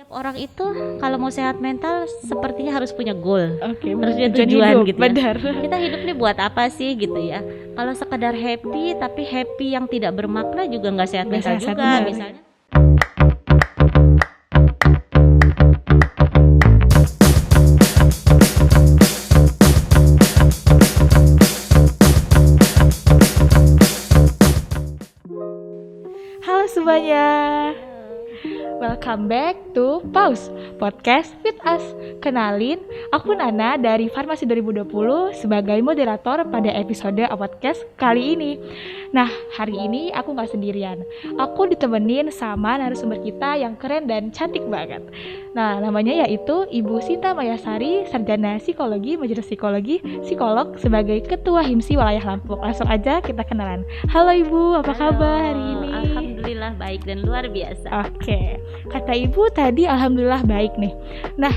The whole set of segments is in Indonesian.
Setiap orang itu kalau mau sehat mental sepertinya harus punya goal, Oke, harus punya tujuan tujuan hidup, gitu ya. benar. Kita hidup nih buat apa sih gitu ya? Kalau sekedar happy tapi happy yang tidak bermakna juga nggak sehat Nggak mental sehat, juga. benar. Misalnya Halo semuanya, welcome back to Pause Podcast with Us. Kenalin, aku Nana dari Farmasi 2020 sebagai moderator pada episode podcast kali ini. Nah, hari ini aku gak sendirian. Aku ditemenin sama narasumber kita yang keren dan cantik banget. Nah, namanya yaitu Ibu Sinta Mayasari, Sarjana Psikologi, Majelis Psikologi, Psikolog sebagai Ketua HIMSI Wilayah Lampung. Langsung aja kita kenalan. Halo Ibu, apa kabar hari ini? Alhamdulillah baik dan luar biasa. Oke, kata Ibu tadi alhamdulillah baik nih. Nah,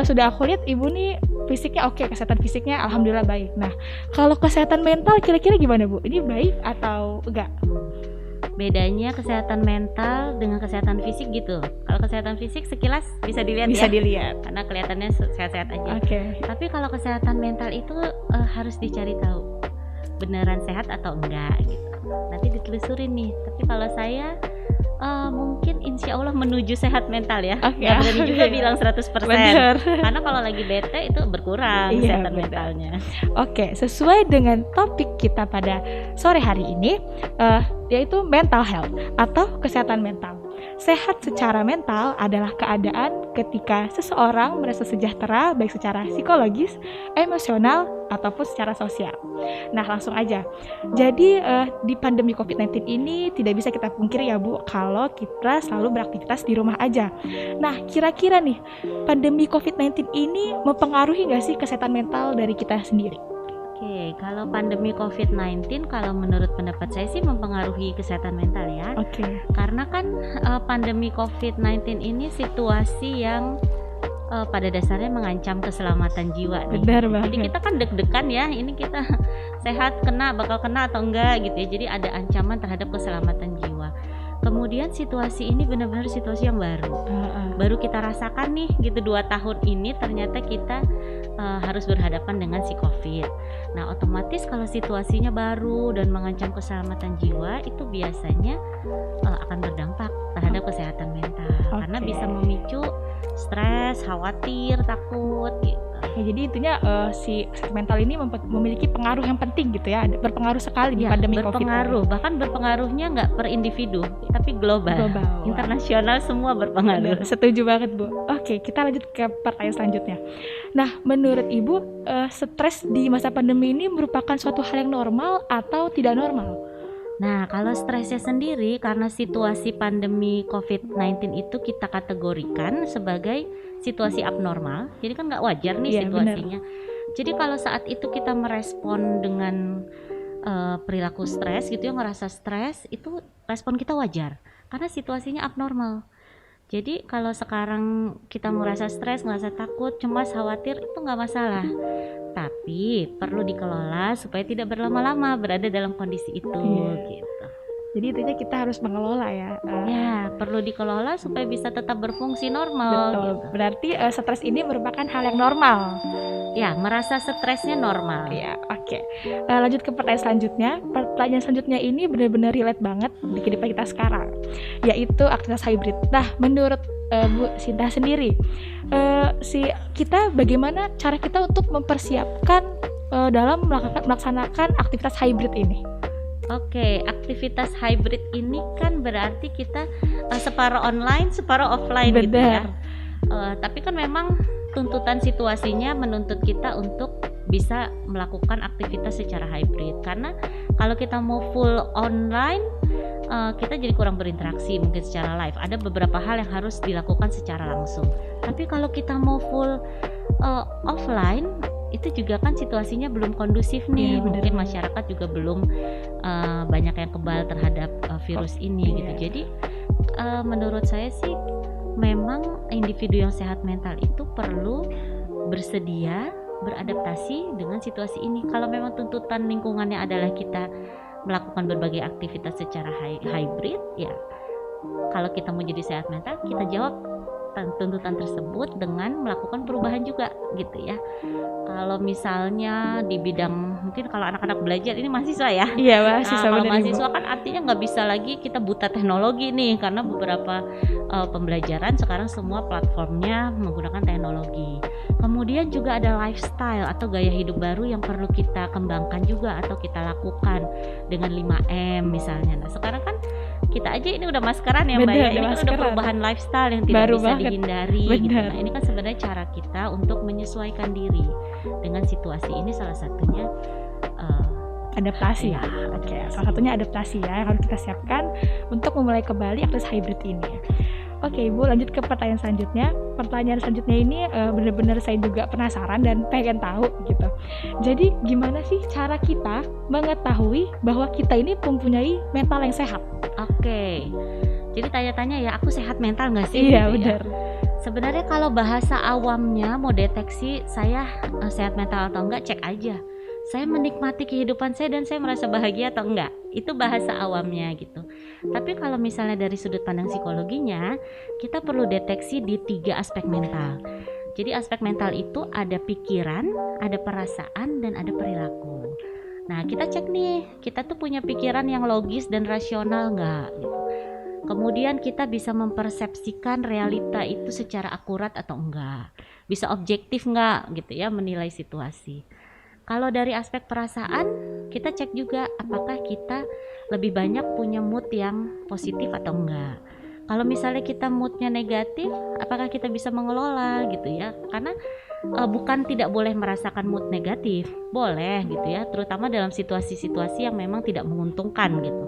sudah aku lihat Ibu nih fisiknya oke, kesehatan fisiknya alhamdulillah baik. Nah, kalau kesehatan mental kira-kira gimana Bu? Ini baik atau enggak? Bedanya kesehatan mental dengan kesehatan fisik gitu. Kalau kesehatan fisik sekilas bisa dilihat Bisa ya, dilihat. karena kelihatannya sehat-sehat aja. Oke. Tapi kalau kesehatan mental itu harus dicari tahu beneran sehat atau enggak gitu. Nanti ditelusurin nih. Tapi kalau saya mungkin insya Allah menuju sehat mental ya. Oke. Nggak berani juga bilang 100%. Bener. Karena kalau lagi bete itu berkurang Iya, kesehatan bener. mentalnya. Oke, sesuai dengan topik kita pada sore hari ini, yaitu mental health atau kesehatan mental. Sehat secara mental adalah keadaan ketika seseorang merasa sejahtera baik secara psikologis, emosional, ataupun secara sosial. Nah, langsung aja. Jadi di pandemi COVID-19 ini tidak bisa kita pungkiri ya Bu, kalau kita selalu beraktivitas di rumah aja. Nah, kira-kira nih, pandemi COVID-19 ini mempengaruhi nggak sih kesehatan mental dari kita sendiri? Oke, kalau pandemi COVID-19 kalau menurut pendapat saya sih mempengaruhi kesehatan mental ya. Oke. Karena kan pandemi COVID-19 ini situasi yang pada dasarnya mengancam keselamatan jiwa nih. Benar Jadi banget. kita kan deg-degan ya, ini kita sehat bakal kena atau enggak gitu ya. Jadi ada ancaman terhadap keselamatan jiwa. Kemudian situasi ini benar-benar situasi yang baru kita rasakan nih gitu 2 tahun ini ternyata kita harus berhadapan dengan si COVID. Nah, otomatis kalau situasinya baru dan mengancam keselamatan jiwa itu biasanya akan berdampak terhadap kesehatan mental. Karena Oke. bisa memicu stres, khawatir, takut gitu. Ya, jadi intinya si kesehatan mental ini memiliki pengaruh yang penting gitu ya, berpengaruh sekali di Ya, pandemi COVID. berpengaruh, bahkan berpengaruhnya nggak per individu, tapi global. Global. Internasional semua berpengaruh. Benar, setuju banget Bu. Oke, kita lanjut ke pertanyaan selanjutnya. Nah, menurut Ibu, stres di masa pandemi ini merupakan suatu hal yang normal atau tidak normal? Nah, kalau stresnya sendiri karena situasi pandemi COVID-19 itu kita kategorikan sebagai situasi abnormal. Jadi kan nggak wajar nih Iya, situasinya. Jadi kalau saat itu kita merespon dengan perilaku stres gitu ya, ngerasa stres, itu respon kita wajar karena situasinya abnormal. Jadi kalau sekarang kita merasa stres, ngerasa takut, cemas, khawatir itu nggak masalah. Tapi perlu dikelola supaya tidak berlama-lama berada dalam kondisi itu gitu. Jadi intinya kita harus mengelola ya. Ya, perlu dikelola supaya bisa tetap berfungsi normal Betul. gitu. Berarti stres ini merupakan hal yang normal. Ya, merasa stresnya normal. Ya, oke. Lanjut ke pertanyaan selanjutnya. Pertanyaan selanjutnya ini benar-benar relate banget di kehidupan kita sekarang, yaitu aktivitas hybrid. Nah, menurut Bu Sinta sendiri, kita bagaimana cara kita untuk mempersiapkan dalam melaksanakan aktivitas hybrid ini? Oke, aktivitas hybrid ini kan berarti kita separuh online, separuh offline gitu ya. Tapi kan memang tuntutan situasinya menuntut kita untuk bisa melakukan aktivitas secara hybrid. Karena kalau kita mau full online, kita jadi kurang berinteraksi mungkin secara live. Ada beberapa hal yang harus dilakukan secara langsung. Tapi kalau kita mau full offline, itu juga kan situasinya belum kondusif nih. Iya, Mungkin benar. masyarakat juga belum banyak yang kebal terhadap virus ini gitu. Iya. Jadi menurut saya sih memang individu yang sehat mental itu perlu bersedia beradaptasi dengan situasi ini. Kalau memang tuntutan lingkungannya adalah kita melakukan berbagai aktivitas secara hybrid, ya kalau kita mau jadi sehat mental, kita jawab tuntutan tersebut dengan melakukan perubahan juga gitu ya. Kalau misalnya di bidang, mungkin kalau anak-anak belajar ini mahasiswa ya. Iya, mahasiswa. Kalau bener, Ibu. mahasiswa kan artinya nggak bisa lagi kita buta teknologi nih, karena beberapa pembelajaran sekarang semua platformnya menggunakan teknologi. Kemudian juga ada lifestyle atau gaya hidup baru yang perlu kita kembangkan juga atau kita lakukan dengan 5M misalnya. Nah sekarang kan kita aja ini udah maskeran ya Mbak Bener, ya, udah ini kan udah maskeran. perubahan lifestyle yang tidak Baru bisa banget. dihindari gitu. Bener. Nah ini kan sebenarnya cara kita untuk menyesuaikan diri dengan situasi ini, salah satunya Adaptasi ya. ya, Oke, salah satunya adaptasi ya yang harus kita siapkan untuk memulai kembali aktivitas hybrid ini. Oke, Ibu, lanjut ke pertanyaan selanjutnya. Pertanyaan selanjutnya ini benar-benar saya juga penasaran dan pengen tahu gitu. Jadi, gimana sih cara kita mengetahui bahwa kita ini mempunyai mental yang sehat? Oke. Jadi tanya-tanya ya, aku sehat mental nggak sih? Iya, gitu ya. benar. Sebenarnya kalau bahasa awamnya mau deteksi saya sehat mental atau enggak, cek aja. Saya menikmati kehidupan saya dan saya merasa bahagia atau enggak. Itu bahasa awamnya gitu. Tapi kalau misalnya dari sudut pandang psikologinya, kita perlu deteksi di 3 aspek mental. Jadi aspek mental itu ada pikiran, ada perasaan, dan ada perilaku. Nah kita cek nih, kita tuh punya pikiran yang logis dan rasional enggak gitu. Kemudian kita bisa mempersepsikan realita itu secara akurat atau enggak, bisa objektif enggak gitu ya menilai situasi. Kalau dari aspek perasaan, kita cek juga apakah kita lebih banyak punya mood yang positif atau enggak. Kalau misalnya kita moodnya negatif, apakah kita bisa mengelola gitu ya? Karena bukan tidak boleh merasakan mood negatif, boleh gitu ya, terutama dalam situasi-situasi yang memang tidak menguntungkan gitu.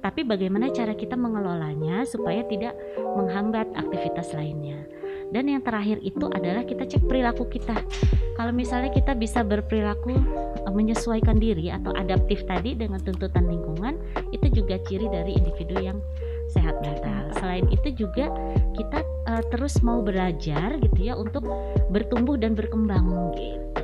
Tapi bagaimana cara kita mengelolanya supaya tidak menghambat aktivitas lainnya. Dan yang terakhir itu adalah kita cek perilaku kita. Kalau misalnya kita bisa berperilaku menyesuaikan diri atau adaptif tadi dengan tuntutan lingkungan, itu juga ciri dari individu yang sehat mental. Selain itu juga kita terus mau belajar gitu ya untuk bertumbuh dan berkembang gitu.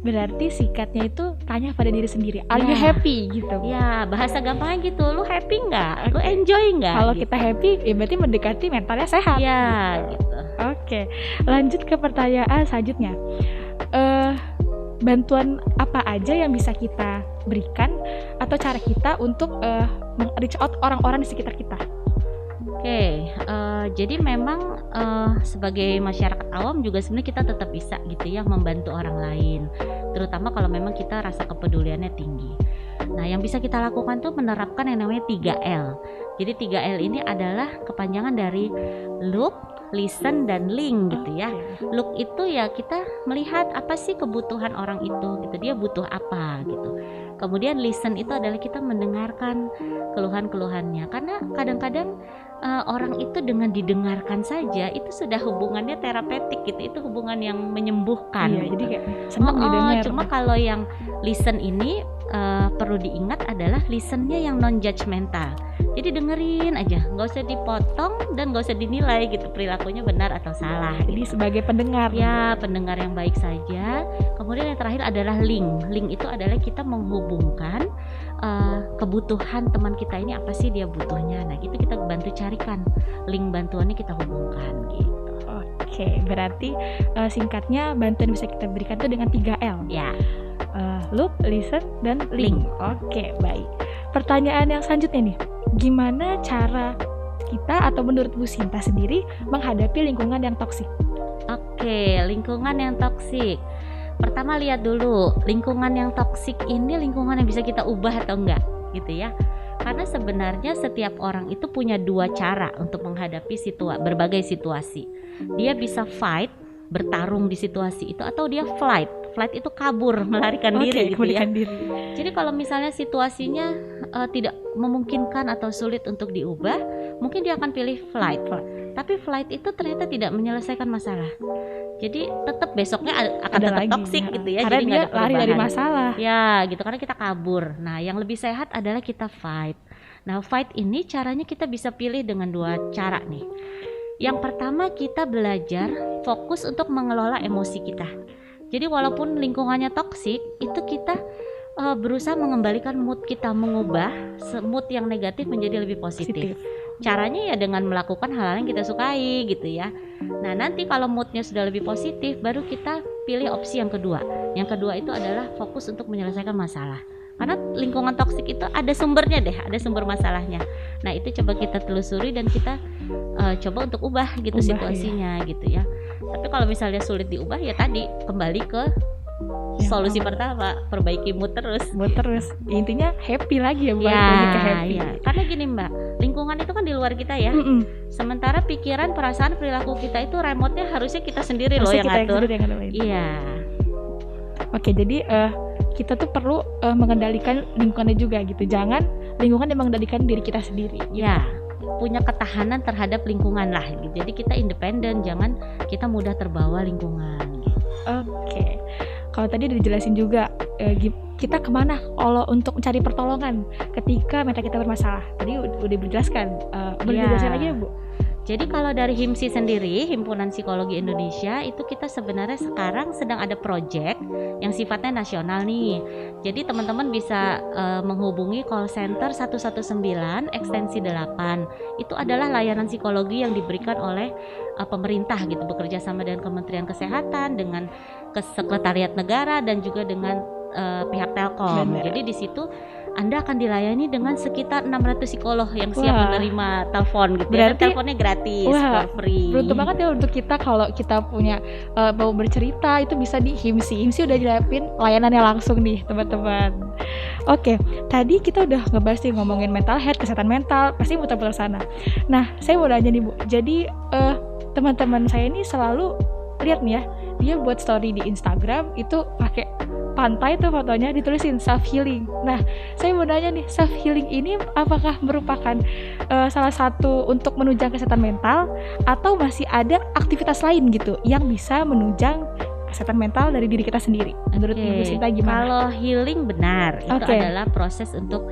Berarti sikatnya itu tanya pada diri sendiri, are you Ya. happy gitu? Ya bahasa gampangnya gitu, lu happy nggak? Lu enjoy nggak? Kalau gitu. kita happy, ya berarti mendekati mentalnya sehat. Ya gitu. Oke, lanjut ke pertanyaan selanjutnya. Bantuan apa aja yang bisa kita berikan atau cara kita untuk reach out orang-orang di sekitar kita? Oke, jadi memang sebagai masyarakat awam juga sebenarnya kita tetap bisa gitu ya membantu orang lain, terutama kalau memang kita rasa kepeduliannya tinggi. Nah, yang bisa kita lakukan tuh menerapkan yang namanya 3L. Jadi 3L ini adalah kepanjangan dari look, listen, dan link gitu ya. Look itu ya kita melihat apa sih kebutuhan orang itu gitu, dia butuh apa gitu. Kemudian listen itu adalah kita mendengarkan keluhan-keluhannya, karena kadang-kadang orang itu dengan didengarkan saja itu sudah hubungannya terapeutik gitu, itu hubungan yang menyembuhkan Iya, gitu. jadi kayak senang didengar. Cuma kalau yang listen ini perlu diingat adalah listennya yang non judgmental. Jadi dengerin aja, nggak usah dipotong dan nggak usah dinilai gitu perilakunya benar atau salah. Jadi sebagai pendengar. Ya, pendengar yang baik saja. Kemudian yang terakhir adalah link. Link itu adalah kita menghubungkan kebutuhan teman kita ini, apa sih dia butuhnya. Nah, itu kita bantu carikan link bantuannya, kita hubungkan gitu. Oke, berarti singkatnya bantuan bisa kita berikan itu dengan 3L. Ya, Look, listen, dan link. Link. Oke, baik. Pertanyaan yang selanjutnya nih, gimana cara kita atau menurut Bu Sinta sendiri menghadapi lingkungan yang toksik? oke, lingkungan yang toksik. Pertama lihat dulu lingkungan yang toksik ini lingkungan yang bisa kita ubah atau enggak gitu ya. Karena sebenarnya setiap orang itu punya 2 cara untuk menghadapi berbagai situasi. Dia bisa fight, bertarung di situasi itu, atau dia flight. Flight itu kabur, melarikan diri gitu ya. melarikan diri. Jadi kalau misalnya situasinya tidak memungkinkan atau sulit untuk diubah, mungkin dia akan pilih flight. Tapi flight itu ternyata tidak menyelesaikan masalah. Jadi tetap besoknya akan Ada tetap lagi, toksik ya. gitu ya. Karena Jadi nggak dia ada lari dari perubahan. masalah. Ya gitu, karena kita kabur. Nah yang lebih sehat adalah kita fight. Nah fight ini caranya kita bisa pilih dengan 2 cara nih. Yang pertama, kita belajar fokus untuk mengelola emosi kita. Jadi walaupun lingkungannya toksik, itu kita berusaha mengembalikan mood kita, mengubah mood yang negatif menjadi lebih positif. Caranya ya dengan melakukan hal-hal yang kita sukai gitu ya. Nah nanti kalau moodnya sudah lebih positif, baru kita pilih opsi yang kedua. Yang kedua itu adalah fokus untuk menyelesaikan masalah. Karena lingkungan toksik itu ada sumbernya deh, ada sumber masalahnya. Nah itu coba kita telusuri dan kita coba untuk ubah gitu situasinya gitu ya. Tapi kalau misalnya sulit diubah ya tadi kembali ke solusi pertama, perbaiki mood terus. Intinya happy lagi ya, balik lagi ke happy. Ya. Karena gini Mbak, lingkungan itu kan di luar kita ya. Sementara pikiran, perasaan, perilaku kita itu remote-nya harusnya kita sendiri loh yang ngatur. Iya. Oke, jadi kita tuh perlu mengendalikan lingkungannya juga gitu. Jangan lingkungan yang mengendalikan diri kita sendiri. Gitu. Ya, punya ketahanan terhadap lingkungan lah. Gitu. Jadi kita independen, jangan kita mudah terbawa lingkungan. Gitu. Oke. Kalau tadi udah dijelasin juga kita kemana kalau untuk mencari pertolongan ketika mental kita bermasalah. Tadi udah dijelaskan. Boleh dijelaskan lagi ya Bu? Jadi kalau dari HIMSI sendiri, Himpunan Psikologi Indonesia, itu kita sebenarnya sekarang sedang ada project yang sifatnya nasional nih. Jadi teman-teman bisa menghubungi call center 119 ekstensi 8. Itu adalah layanan psikologi yang diberikan oleh pemerintah gitu, bekerja sama dengan Kementerian Kesehatan, dengan Sekretariat Negara dan juga dengan pihak Telkom. Jadi di situ Anda akan dilayani dengan sekitar 600 psikolog yang siap menerima telepon gitu. Dan teleponnya gratis, for free. Beruntung banget ya untuk kita kalau kita punya mau bercerita itu bisa di HIMSI. HIMSI udah nyiapin layanannya langsung nih teman-teman. Oke, tadi kita udah ngebahas nih ngomongin mental health, kesehatan mental, pasti muter-muter sana. Nah, saya mau nanya nih Bu. Jadi teman-teman saya ini selalu lihat nih ya, dia buat story di Instagram itu pakai pantai tuh fotonya ditulisin self healing. Nah, saya mau nanya nih, self healing ini apakah merupakan salah satu untuk menunjang kesehatan mental atau masih ada aktivitas lain gitu yang bisa menunjang kesehatan mental dari diri kita sendiri? Menurut Ibu Sinta gimana? Kalau healing benar, itu adalah proses untuk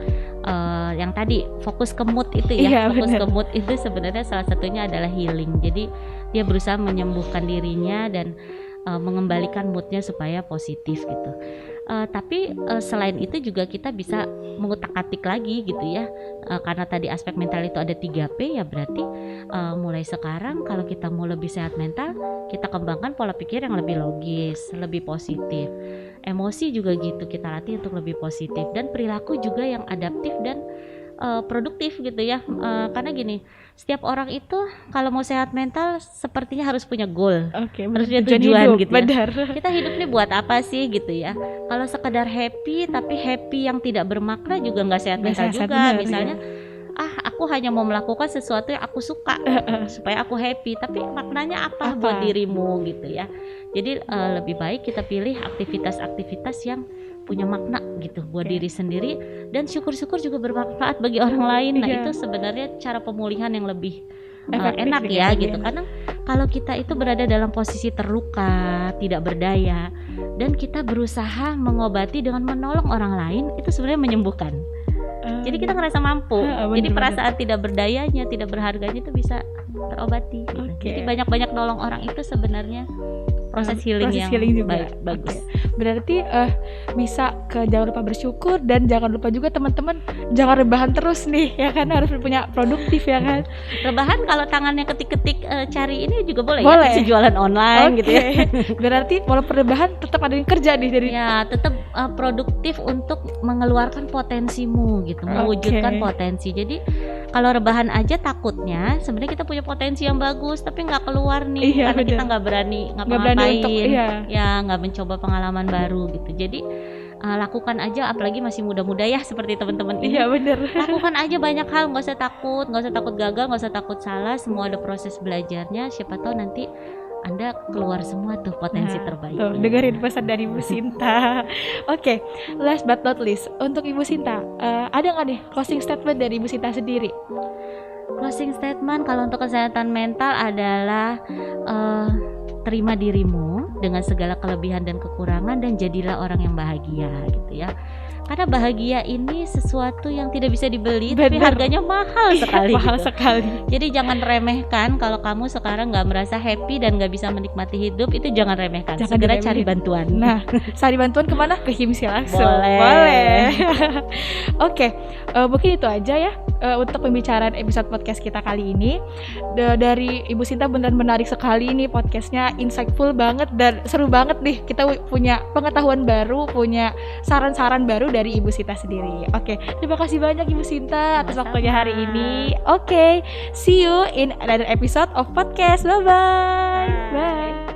yang tadi fokus ke mood itu ya. Fokus ke mood itu sebenarnya salah satunya adalah healing. Jadi dia berusaha menyembuhkan dirinya dan mengembalikan moodnya supaya positif gitu. Tapi selain itu juga kita bisa mengutak-atik lagi gitu ya. Karena tadi aspek mental itu ada 3P ya, berarti mulai sekarang kalau kita mau lebih sehat mental, kita kembangkan pola pikir yang lebih logis, lebih positif. Emosi juga gitu, kita latih untuk lebih positif, dan perilaku juga yang adaptif dan produktif gitu ya. Karena gini, setiap orang itu kalau mau sehat mental sepertinya harus punya goal, harus punya tujuan hidup, gitu ya. Kita hidup nih buat apa sih gitu ya. Kalau sekedar happy tapi happy yang tidak bermakna juga nggak sehat mental juga. Misalnya aku hanya mau melakukan sesuatu yang aku suka supaya aku happy, tapi maknanya apa buat dirimu gitu ya. Jadi lebih baik kita pilih aktivitas-aktivitas yang punya makna gitu buat diri sendiri, dan syukur-syukur juga bermanfaat bagi orang lain. Nah itu sebenarnya cara pemulihan yang lebih enak ya gitu. Karena kalau kita itu berada dalam posisi terluka, tidak berdaya, dan kita berusaha mengobati dengan menolong orang lain, itu sebenarnya menyembuhkan. Jadi kita ngerasa mampu. Jadi perasaan tidak berdayanya, tidak berharganya itu bisa terobati gitu. Jadi banyak-banyak nolong orang itu sebenarnya proses healing yang juga bagus. Berarti bisa jangan lupa bersyukur, dan jangan lupa juga teman-teman jangan rebahan terus nih ya kan, harus punya produktif ya kan. Rebahan kalau tangannya ketik-ketik cari ini juga boleh. Ya, bisa jualan online gitu ya. Berarti walaupun rebahan tetap ada yang kerja nih dari tetap produktif untuk mengeluarkan potensimu gitu, mewujudkan potensi. Jadi kalau rebahan aja takutnya sebenarnya kita punya potensi yang bagus tapi nggak keluar nih, karena kita nggak berani ngapa-ngapain, nggak mencoba pengalaman baru gitu. Jadi lakukan aja, apalagi masih muda-muda ya seperti teman-teman ini. Lakukan aja banyak hal, nggak usah takut gagal, nggak usah takut salah. Semua ada proses belajarnya. Siapa tahu nanti Anda keluar semua tuh potensi terbaik. Tuh, dengerin pesan dari Ibu Sinta. Oke, last but not least, untuk Ibu Sinta, ada nggak nih closing statement dari Ibu Sinta sendiri? Closing statement kalau untuk kesehatan mental adalah terima dirimu dengan segala kelebihan dan kekurangan, dan jadilah orang yang bahagia gitu ya. Karena bahagia ini sesuatu yang tidak bisa dibeli, tapi Benar. harganya mahal sekali. Mahal gitu. sekali. Jadi jangan remehkan kalau kamu sekarang nggak merasa happy dan nggak bisa menikmati hidup, itu jangan remehkan. Jangan Segera diremehin. cari bantuan. Nah, cari bantuan kemana? Ke Himsi langsung. Boleh. Oke, mungkin itu aja ya untuk pembicaraan episode podcast kita kali ini. Dari Ibu Sinta benar menarik sekali nih podcastnya, insightful banget dan seru banget nih. Kita punya pengetahuan baru, punya saran-saran baru dari Ibu Sinta sendiri. Oke, terima kasih banyak Ibu Sinta atas Sama-sama. waktunya hari ini. Oke, see you in another episode of podcast. Bye-bye. Bye.